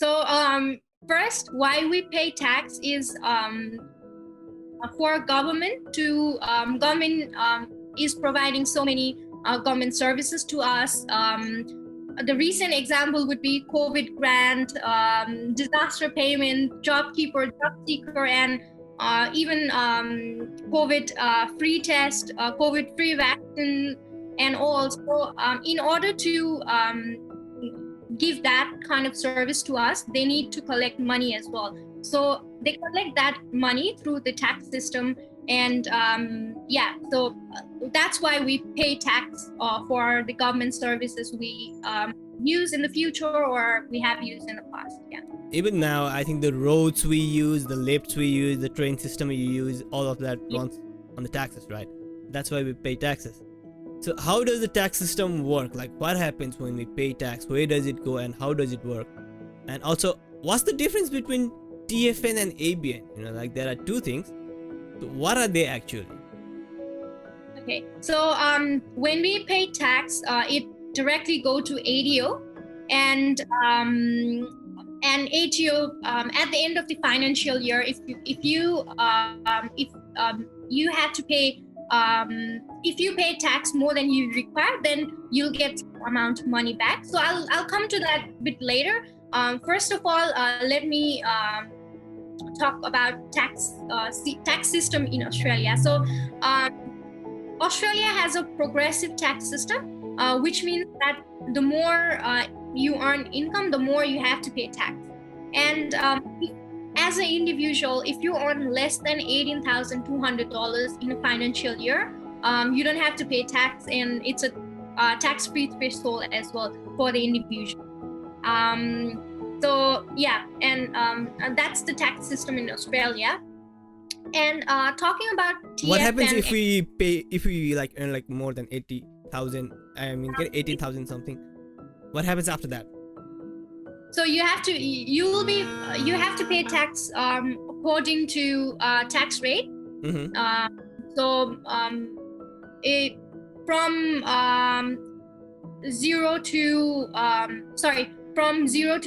So first, why we pay tax is for government to government is providing so many government services to us. The recent example would be COVID grant, disaster payment, job seeker, and even COVID free test, COVID free vaccine, and also in order to give that kind of service to us, they need to collect money as well. So they collect that money through the tax system, and so that's why we pay tax for the government services we use in the future or we have used in the past. Yeah. Even now, I think the roads we use, the lifts we use, the train system we use, all of that runs on the taxes, right? That's why we pay taxes. So how does the tax system work? Like, what happens when we pay tax? Where does it go and how does it work? And also, what's the difference between TFN and ABN? You know, like there are two things. So what are they actually? Okay, so when we pay tax, it directly go to ADO, and ATO at the end of the financial year, if you had to pay. If you pay tax more than you require, then you'll get amount of money back. So I'll come to that a bit later. First of all, let me talk about tax system in Australia. So Australia has a progressive tax system, which means that the more you earn income, the more you have to pay tax. And as an individual, if you earn less than $18,200 in a financial year, you don't have to pay tax, and it's a tax-free threshold as well for the individual. So yeah, and that's the tax system in Australia. And talking about TFN, what happens if we like earn like more than 80,000? I mean, get 18,000 something. What happens after that? So you have to pay tax according to tax rate. Mm-hmm. From zero to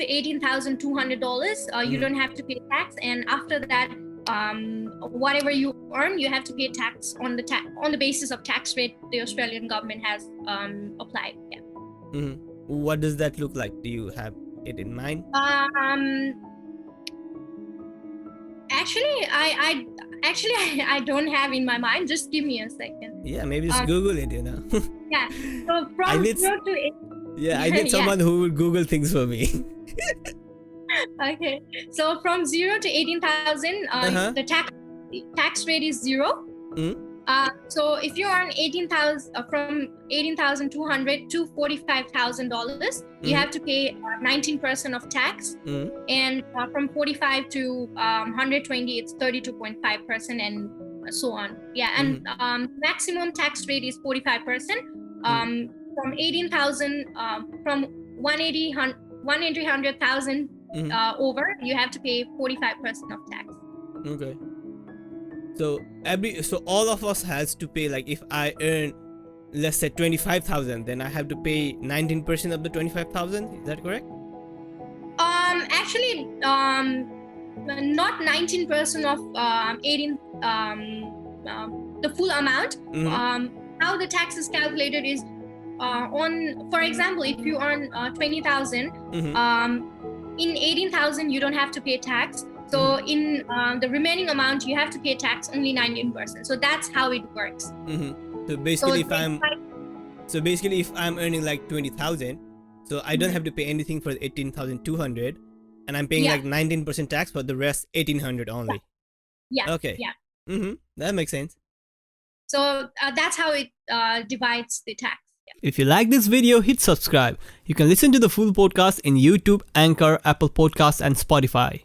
$18,200, you don't have to pay tax, and after that, whatever you earn, you have to pay tax on the basis of tax rate the Australian government has applied. Yeah. Mm-hmm. What does that look like? Do you have it in mind? Actually, I don't have in my mind. Just give me a second. Yeah, maybe just Google it, you know. Yeah. So from 0 to 8. Yeah, I need someone who will Google things for me. Okay. So from 0 to 18,000, the tax rate is 0. Mm-hmm. So if you earn from $18,200 to $45,000, you have to pay 19% of tax, and from 45 to 120, it's 32.5%, and so on. Yeah, and maximum tax rate is 45%. From 18,000, from 100,000 over, you have to pay 45% of tax. Okay. So all of us has to pay, like if I earn, let's say 25,000, then I have to pay 19% of the 25,000. Is that correct? Actually, not 19% of 18, the full amount. How the tax is calculated is for example, if you earn 20,000, in 18,000 you don't have to pay tax. So in the remaining amount, you have to pay tax only 19%. So that's how it works. So basically, if I'm earning like 20,000, so I don't have to pay anything for 18,200, and I'm paying like 19% tax for the rest 1,800 only. Yeah. Okay. Yeah. That makes sense. So that's how it divides the tax. Yeah. If you like this video, hit subscribe. You can listen to the full podcast in YouTube, Anchor, Apple Podcasts, and Spotify.